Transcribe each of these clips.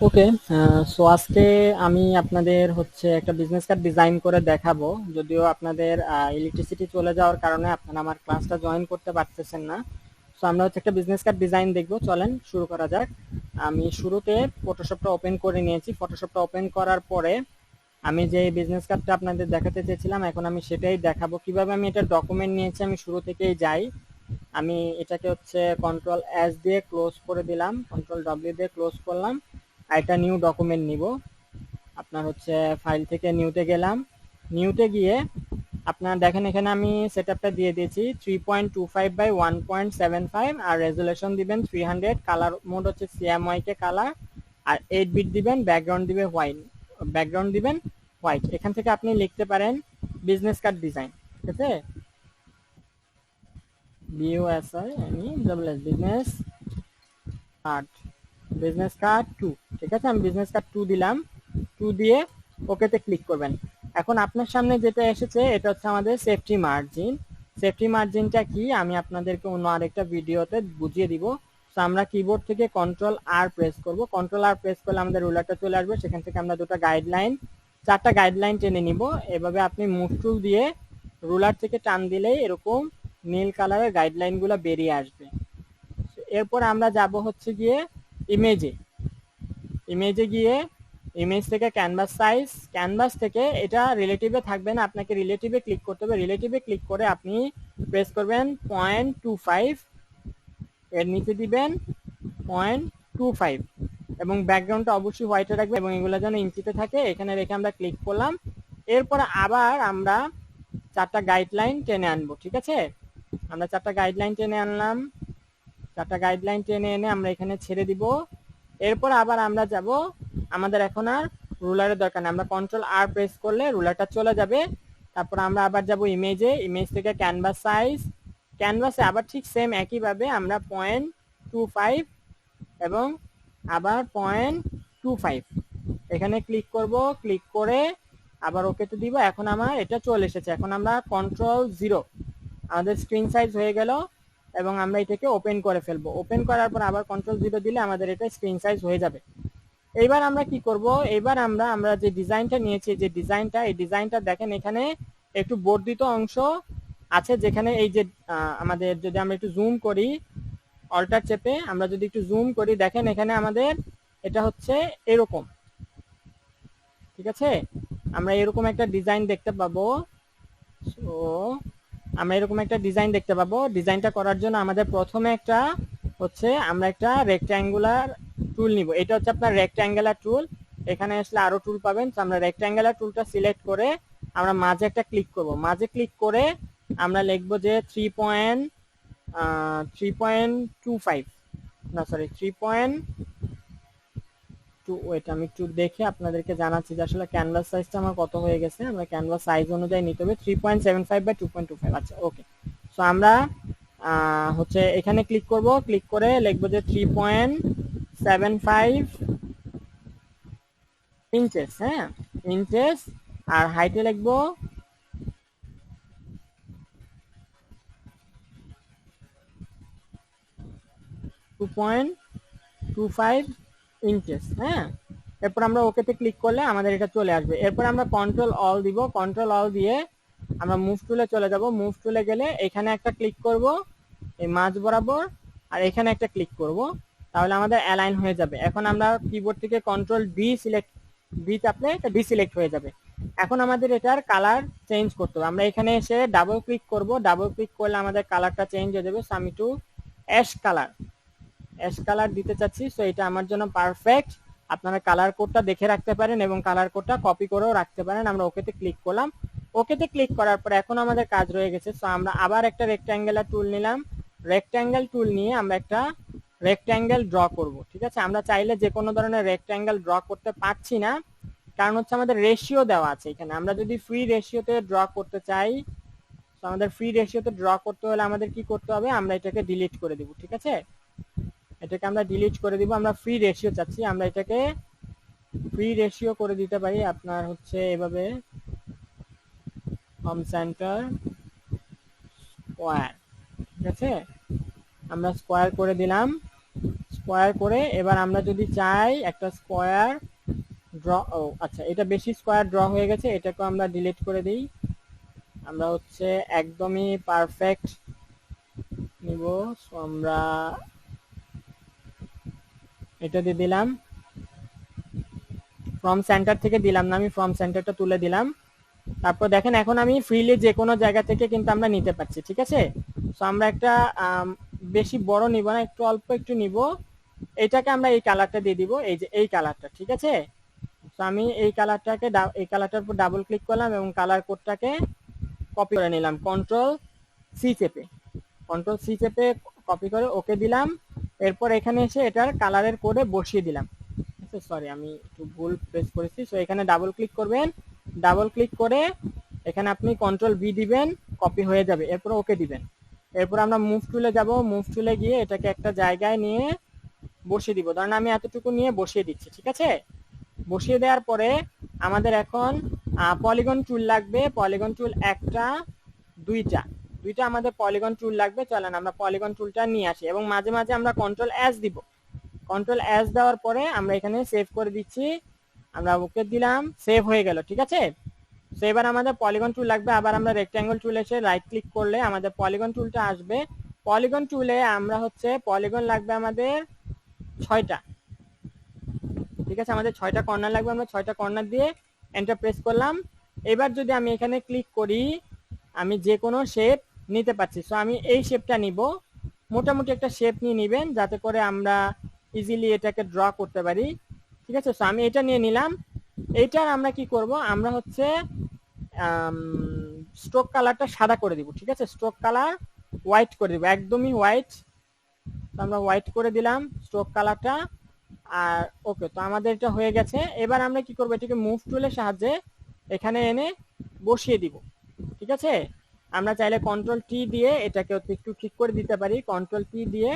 ওকে। So আজকে আমি আপনাদের হচ্ছে একটা বিজনেস কার্ড ডিজাইন করে দেখাবো। যদিও আপনাদের ইলেকট্রিসিটি চলে যাওয়ার কারণে আপনারা আমার ক্লাসটা জয়েন করতে পারতেছেন না। সো আমরা হচ্ছে একটা বিজনেস কার্ড ডিজাইন দেখবো, চলেন শুরু করা যাক। আমি শুরুতে ফটোশপটা ওপেন করে নিয়েছি। ফটোশপটা ওপেন করার পরে আমি যে বিজনেস কার্ডটা আপনাদের দেখাতে চেয়েছিলাম এখন আমি সেটাই দেখাবো। কিভাবে আমি এটা ডকুমেন্ট নিয়েছি আমি শুরু থেকেই যাই। আমি এটাকে হচ্ছে কন্ট্রোল এস দিয়ে ক্লোজ করে দিলাম, কন্ট্রোল ডব্লিউ দিয়ে ক্লোজ করলাম। আর একটা নিউ ডকুমেন্ট নিব। আপনার হচ্ছে ফাইল থেকে নিউতে গেলাম। নিউতে গিয়ে আপনার দেখেন এখানে আমি সেটআপটা দিয়ে দিয়েছি 3.25 বাই 1.75 আর রেজুলেশন দিবেন 300। কালার মোড হচ্ছে সিএমওয়াই কালার আর 8 বিট দিবেন। ব্যাকগ্রাউন্ড দিবে হোয়াইট, ব্যাকগ্রাউন্ড দিবেন হোয়াইট। এখান থেকে আপনি লিখতে পারেন বিজনেস কার্ড ডিজাইন, ঠিক আছে? B U S I M E double S business card, business card 2, ঠিক আছে? আমি বিজনেস কার্ড 2 দিলাম। 2 দিয়ে ওকেতে ক্লিক করবেন। এখন আপনার সামনে যেটা এসেছে এটা হচ্ছে আমাদের সেফটি মার্জিন। সেফটি মার্জিনটা কি আমি আপনাদেরকে অন্য আরেকটা ভিডিওতে বুঝিয়ে দিব। তো আমরা কিবোর্ড থেকে কন্ট্রোল আর প্রেস করব। কন্ট্রোল আর প্রেস করলে আমাদের রুলারটা চলে আসবে। সেখান থেকে আমরা দুটো গাইডলাইন, চারটা গাইডলাইন টেনে নিব। এভাবে আপনি মুভ টুল দিয়ে রুলার থেকে টান দিলেই এরকম নীল কালারের গাইডলাইনগুলো বেরিয়ে আসবে। এরপর আমরা যাব হচ্ছে গিয়ে ইমেজে। ইমেজে গিয়ে ইমেজ থেকে ক্যানভাস সাইজ, ক্যানভাস থেকে এটা রিলেটিভে থাকবে না, আপনাকে রিলেটিভে ক্লিক করতে হবে। রিলেটিভে ক্লিক করে আপনি প্রেস করবেন 0.25, এর নিচে দিবেন 0.25 এবং ব্যাকগ্রাউন্ডটা অবশ্যই হোয়াইটে রাখবে এবং এগুলো যেন ইঞ্চিতে থাকে। এখানে রেখে আমরা ক্লিক করলাম। এরপরে আবার আমরা চারটা গাইডলাইন টেনে আনবো, ঠিক আছে? আমরা চারটা গাইডলাইন টেনে আনলাম। চারটা গাইডলাইন টেনে এনে আমরা এখানে ছেড়ে দিব। এরপর আবার আমরা যাব, আমাদের এখন আর রুলারের দরকার নেই, আমরা কন্ট্রোল আর প্রেস করলে রুলারটা চলে যাবে। তারপর আমরা আবার যাব ইমেজে, ইমেজ থেকে ক্যানভাস সাইজ, ক্যানভাসে আবার ঠিক সেম একইভাবে আমরা 0.25 এবং আবার 0.25 এখানে ক্লিক করব। ক্লিক করে আবার ওকেতে দিব। এখন আমার এটা চলে এসেছে। এখন আমরা কন্ট্রোল 0, আমাদের স্ক্রিন সাইজ হয়ে গেল এবং আমরা এটাকে ওপেন করে ফেলবো। ওপেন করার পর আবার কন্ট্রোল 0 দিলে আমাদের এটা স্ক্রিন সাইজ হয়ে যাবে। এইবার আমরা কি করব, এবার আমরা যে ডিজাইনটা নিয়েছি, যে ডিজাইনটা, এই ডিজাইনটা দেখেন এখানে একটু বর্ধিত অংশ আছে, যেখানে এই যে আমাদের যদি আমরা একটু জুম করি, অল্টার চেপে আমরা যদি একটু জুম করি, দেখেন এখানে আমাদের এটা হচ্ছে এরকম, ঠিক আছে? আমরা এরকম একটা ডিজাইন দেখতে পাবো। সো আমরা এরকম একটা ডিজাইন দেখতে পাবো। ডিজাইনটা করার জন্য আমাদের প্রথমে একটা হচ্ছে আমরা একটা রেক্ট্যাঙ্গুলার টুল নিব। এটা হচ্ছে আপনার রেক্ট্যাঙ্গুলার টুল। এখানে আসলে আরো টুল পাবেন। তো আমরা রেক্ট্যাঙ্গুলার টুলটা সিলেক্ট করে আমরা মাঝে একটা ক্লিক করব। মাঝে ক্লিক করে আমরা লিখবো যে 3.25, না সরি 3.2। ওয়েট, আমি একটু দেখে আপনাদেরকে জানাচ্ছি যে আসলে ক্যানভাস সাইজটা আমার কত হয়ে গেছে। আমরা ক্যানভাস সাইজ অনুযায়ী নিতে হবে 3.75 বাই 2.25। আচ্ছা, ওকে। সো আমরা হচ্ছে এখানে ক্লিক করব। ক্লিক করে লিখবো যে 3.75 ইঞ্চেস, হ্যাঁ, ইঞ্চেস। আর হাইটে লিখবো 2.25 ইঞ্চেস, হ্যাঁ। এরপর আমরা ওকেতে ক্লিক করলে আমাদের এটা চলে আসবে। এরপর আমরা কন্ট্রোল অল দিব। কন্ট্রোল অল দিয়ে আমরা মুভ টুলে চলে যাব। মুভ টুলে গেলে এখানে একটা ক্লিক করব এই মাঝ বরাবর, আর এখানে একটা ক্লিক করব, তাহলে আমাদের অ্যালাইন হয়ে যাবে। এখন আমরা কিবোর্ড থেকে কন্ট্রোল ডি সিলেক্ট, ডি চাপলে এটা ডিসিলেক্ট হয়ে যাবে। এখন আমাদের এটার কালার চেঞ্জ করতে হবে। আমরা এখানে এসে ডাবল ক্লিক করব। ডাবল ক্লিক করলে আমাদের কালারটা চেঞ্জ হয়ে যাবে। সো আমি একটু অ্যাশ কালার, অ্যাশ কালার দিতে চাচ্ছি। সো এটা আমার জন্য পারফেক্ট। আপনারা কালার কোডটা দেখে রাখতে পারেন এবং কালার কোডটা কপি করেও রাখতে পারেন। আমরা ওকেতে ক্লিক করলাম। ওকেতে ক্লিক করার পর এখন আমাদের কাজ রয়ে গেছে। সো আমরা আবার একটা রেক্ট্যাঙ্গুলার টুল নিলাম। রেক্ট্যাঙ্গেল টুল নিয়ে আমরা একটা রেক্ট্যাঙ্গেল ড্র করব, ঠিক আছে? আমরা চাইলে যে কোনো ধরনের রেক্ট্যাঙ্গেল ড্র করতে পারছি না, কারণ হচ্ছে আমাদের রেশিও দেওয়া আছে এখানে। আমরা যদি ফ্রি রেশিওতে ড্র করতে চাই, তো আমাদের ফ্রি রেশিওতে ড্র করতে হলে আমাদের কি করতে হবে, আমরা এটাকে ডিলিট করে দিব, ঠিক আছে? এটাকে আমরা ডিলিট করে দিব। আমরা ফ্রি রেশিও চাচ্ছি, আমরা এটাকে ফ্রি রেশিও করে দিতে পারি। আপনার হচ্ছে এভাবে হোম সেন্টার স্কোয়ার, ঠিক আছে? আমরা স্কোয়ার করে দিলাম। স্কোয়ার করে এবার আমরা যদি চাই একটা স্কোয়ার ড্র, ও আচ্ছা এটা বেশি স্কোয়ার ড্র হয়ে গেছে, এটাকে আমরা ডিলিট করে দিই। আমরা হচ্ছে একদমই পারফেক্ট নিব। সো আমরা এটা দিয়ে দিলাম, ফ্রম সেন্টার থেকে দিলাম না, আমি ফ্রম সেন্টারটা তুলে দিলাম। তারপর দেখেন এখন আমি ফ্রিলি যে কোনো জায়গা থেকে কিন্তু আমরা নিতে পারছি, ঠিক আছে। সো আমরা একটা বেশি বড় নিব না, একটু অল্প একটু নিব। এটাকে আমরা এই কালারটা দিয়ে দিব, এই যে এই কালারটা, ঠিক আছে। তো আমি এই কালারটাকে এই কালারটার উপর ডাবল ক্লিক করলাম এবং কালার কোডটাকে কপি করে নিলাম, কন্ট্রোল সি চেপে কপি করে ওকে দিলাম। এরপর এখানে এসে এটার কালারের কোডে বসিয়ে দিলাম। সরি আমি একটু ভুল প্রেস করেছি। সো এখানে ডাবল ক্লিক করবেন, ডাবল ক্লিক করে এখানে আপনি কন্ট্রোল ভি দিবেন, কপি হয়ে যাবে। এরপর ওকে দিবেন। এরপর আমরা মুভ টুলে যাব, মুভ টুলে গিয়ে এটাকে একটা জায়গায় নিয়ে বসিয়ে দিব। ধরেন আমি এতটুকু নিয়ে বসিয়ে দিচ্ছি, ঠিক আছে। বসিয়ে দেওয়ার পরে আমাদের এখন পলিগন টুল লাগবে। পলিগন টুল একটা, দুইটা দুইটা আমাদের পলিগন টুল লাগবে। চলেন আমরা পলিগন টুলটা নিয়ে আসি এবং মাঝে মাঝে আমরা কন্ট্রোল এস দিব। কন্ট্রোল এস দেওয়ার পরে আমরা এখানে সেভ করে দিচ্ছি। আমরা ওকে দিলাম, সেভ হয়ে গেল, ঠিক আছে। তো এবার আমাদের পলিগন টুল লাগবে। আবার আমরা রেক্ট্যাঙ্গেল টুল এসে রাইট ক্লিক করলে আমাদের পলিগন টুলটা আসবে। পলিগন টুলে আমরা হচ্ছে পলিগন লাগবে আমাদের 6টা, ঠিক আছে। আমাদের 6টা কর্নার লাগবে, আমরা 6টা কর্নার দিয়ে এন্টার প্রেস করলাম। এবার যদি আমি এখানে ক্লিক করি আমি যে কোনো শেপ নিতে পারছি। সো আমি এই শেপটা নিব। মোটামুটি একটা শেপ নিয়ে নেবেন যাতে করে আমরা ইজিলি এটাকে ড্র করতে পারি, ঠিক আছে। সো আমি এটা নিয়ে নিলাম। এইটার আমরা কি করব, আমরা হচ্ছে স্ট্রোক কালারটা সাদা করে দিব, ঠিক আছে। স্ট্রোক কালার হোয়াইট করে দিব, একদমই হোয়াইট। আমরা হোয়াইট করে দিলাম স্ট্রোক কালারটা। আর ওকে, তো আমাদের এটা হয়ে গেছে। এবার আমরা কি করব, এটাকে মুভ টুলের সাহায্যে এখানে এনে বসিয়ে দিব, ঠিক আছে। আমরা চাইলে কন্ট্রোল টি দিয়ে এটাকে একটু ঠিক করে দিতে পারি। কন্ট্রোল টি দিয়ে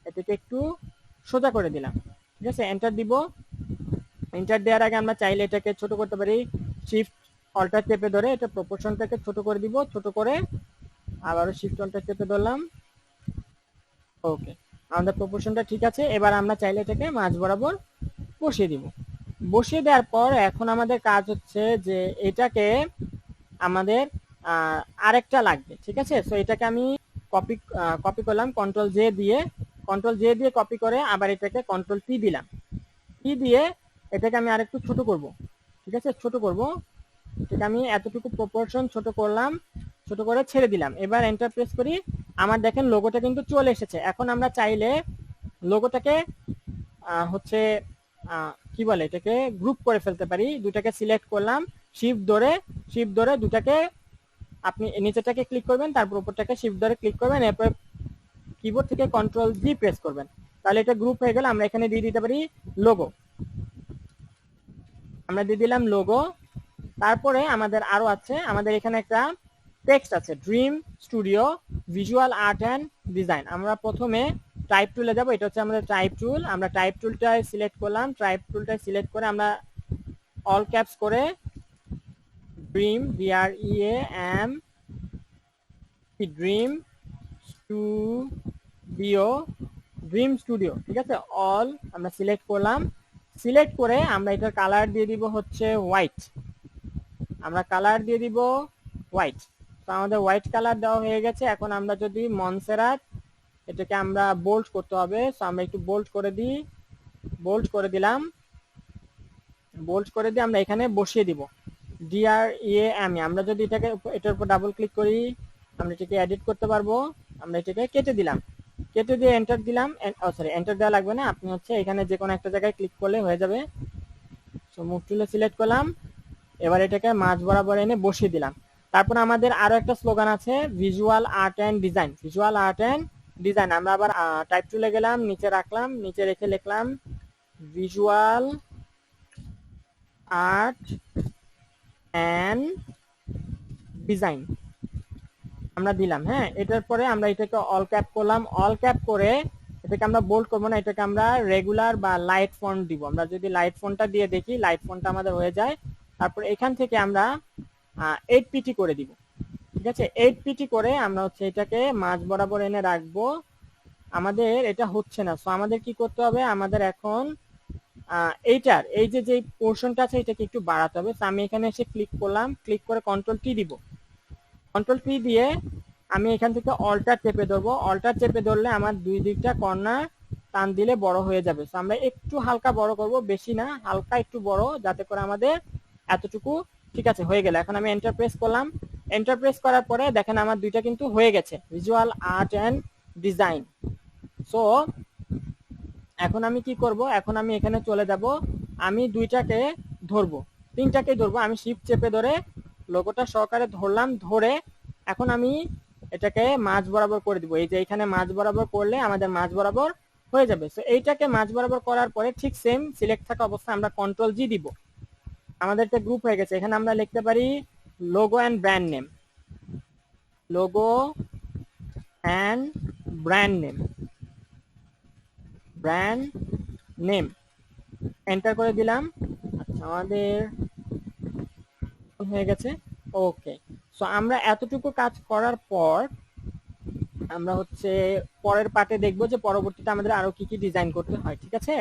এটাকে একটু সোজা করে দিলাম, ঠিক আছে। এন্টার দিব। এন্টার দেওয়ার আগে আমরা চাইলে এটাকে ছোট করতে পারি, শিফট অল্টার চেপে ধরে এটা প্রপোর্শনটাকে ছোট করে দিব। ছোট করে আবারও শিফট অল্টার চেপে ধরলাম। ওকে, আমাদের প্রপোর্শনটা ঠিক আছে। এবার আমরা চাইলে এটাকে মাঝ বরাবর বসিয়ে দিব। বসিয়ে দেওয়ার পর এখন আমাদের কাজ হচ্ছে যে এটাকে আমাদের আরেকটা লাগবে, ঠিক আছে। সো এটাকে আমি কপি করলাম কন্ট্রোল জে দিয়ে কপি করে আবার এটাকে কন্ট্রোল টি দিলাম। টি দিয়ে এটাকে আমি আরেকটু ছোট করব, ঠিক আছে। ছোট করব, এটাকে আমি এতটুকু প্রপোর্শন ছোট করলাম, ছোট করে ছেড়ে দিলাম। এবার এন্টার প্রেস করি। আমার দেখেন লোগোটা কিন্তু চলে এসেছে। এখন আমরা চাইলে লোগোটাকে হচ্ছে কি বলে এটাকে গ্রুপ করে ফেলতে পারি। দুটাকে সিলেক্ট করলাম, শিফট ধরে দুটাকে আপনি নিচেটাকে ক্লিক করবেন, তারপর উপরটাকে শিফট ধরে ক্লিক করবেন, এরপর কিবোর্ড থেকে কন্ট্রোল জি প্রেস করবেন, তাহলে এটা গ্রুপ হয়ে গেল। আমরা এখানে দিয়ে দিতে পারি লোগো, আমরা দিয়ে দিলাম লোগো। তারপরে আমাদের আরো আছে, আমাদের এখানে একটা টেক্সট আছে, dream studio visual art and design. আমরা প্রথমে টাইপ টুলে যাব, এটা হচ্ছে আমাদের টাইপ টুল। আমরা টাইপ টুলটাই সিলেক্ট করলাম, টাইপ টুলটাই সিলেক্ট করে আমরা অল ক্যাপস করে ড্রিম DREAM ড্রিম স্টুডিও, ঠিক আছে। অল আমরা সিলেক্ট করলাম। সিলেক্ট করে আমরা এটার কালার দিয়ে দিব হচ্ছে হোয়াইট। আমরা কালার দিয়ে দিব হোয়াইট। তো আমাদের হোয়াইট কালার দেওয়া হয়ে গেছে। এখন আমরা যদি মনসেরাত এটাকে আমরা বোল্ড করতে হবে। তো আমরা একটু বোল্ড করে দিই, বোল্ড করে দিলাম। বোল্ড করে দিয়ে আমরা এখানে বসিয়ে দিব DREAM। আমরা যদি এটার উপর ডাবল ক্লিক করি আমরা এটাকে এডিট করতে পারবো। আমরা এটাকে কেটে দিলাম, কেটে দিয়ে এন্টার দিলাম। সরি, এন্টার দেওয়া লাগবে না, আপনি হচ্ছে এখানে যে কোনো একটা জায়গায় ক্লিক করলে হয়ে যাবে। সো মুভ টুলে সিলেক্ট করলাম। এবার এটাকে মাঝ বরাবর এনে বসিয়ে দিলাম। তারপর আমাদের আরো একটা স্লোগান আছে, visual art and design. Visual art and design আমরা আবার টাইপ টুলে গেলাম, নিচে রাখলাম, নিচে রেখে লিখলাম ভিজুয়াল আর্ট অ্যান্ড ডিজাইন আমরা দিলাম। হ্যাঁ, এটার পরে আমরা এটাকে অল ক্যাপ করলাম। অল ক্যাপ করে এটাকে আমরা বোল্ড করবো না, এটাকে আমরা রেগুলার বা লাইট ফন্ট দিব। আমরা যদি লাইট ফন্টটা দিয়ে দেখি, লাইট ফন্টটা আমাদের হয়ে যায়। তারপর এখান থেকে আমরা 8 পিটি করে দিব, ঠিক আছে। 8 পিটি করে আমরা হচ্ছে এটাকে মাঝ বরাবর এনে রাখবো। আমাদের এটা হচ্ছে না। সো আমাদের কি করতে হবে, আমাদের এখন এই যে পোর্শনটা আছে এটাকে একটু বাড়াতে হবে। তো আমি এখানে এসে ক্লিক করলাম, ক্লিক করে কন্ট্রোল টি দিব। কন্ট্রোল টি দিয়ে আমি এখান থেকে অল্টার চেপে ধরবো। অল্টার চেপে ধরলে আমার দুই দিকটা কর্নার টান দিলে বড় হয়ে যাবে। তো আমরা একটু হালকা বড় করব, বেশি না, হালকা একটু বড়, যাতে করে আমাদের এতটুকু ঠিক আছে হয়ে গেল। এখন আমি এন্টার প্রেস করলাম। এন্টার প্রেস করার পরে দেখেন আমার দুইটা কিন্তু হয়ে গেছে, visual art and design. So এখন আমি কি করব, এখন আমি এখানে চলে যাব, আমি দুইটাকে ধরবো, তিনটাকেই ধরবো। আমি শিফট চেপে ধরে লোগোটা সহকারে ধরলাম, ধরে এখন আমি এটাকে মাঝ বরাবর করে দিব। এই যে এখানে মাঝ বরাবর করলে আমাদের মাঝ বরাবর হয়ে যাবে। সো এইটাকে মাঝ বরাবর করার পরে ঠিক সেম সিলেক্ট থাকা অবস্থায় আমরা কন্ট্রোল জি দিব। আমাদের একটা গ্রুপ হয়ে গেছে। এখানে আমরা লিখতে পারি logo and brand name, logo and brand name, brand name, enter করে দিলাম। আচ্ছা, আমাদের হয়ে গেছে। ওকে, সো আমরা এতটুকু কাজ করার পর আমরা হচ্ছে পরের পার্টে দেখবো যে পরবর্তীতে আমাদের আরো কি কি ডিজাইন করতে হয়। ঠিক আছে।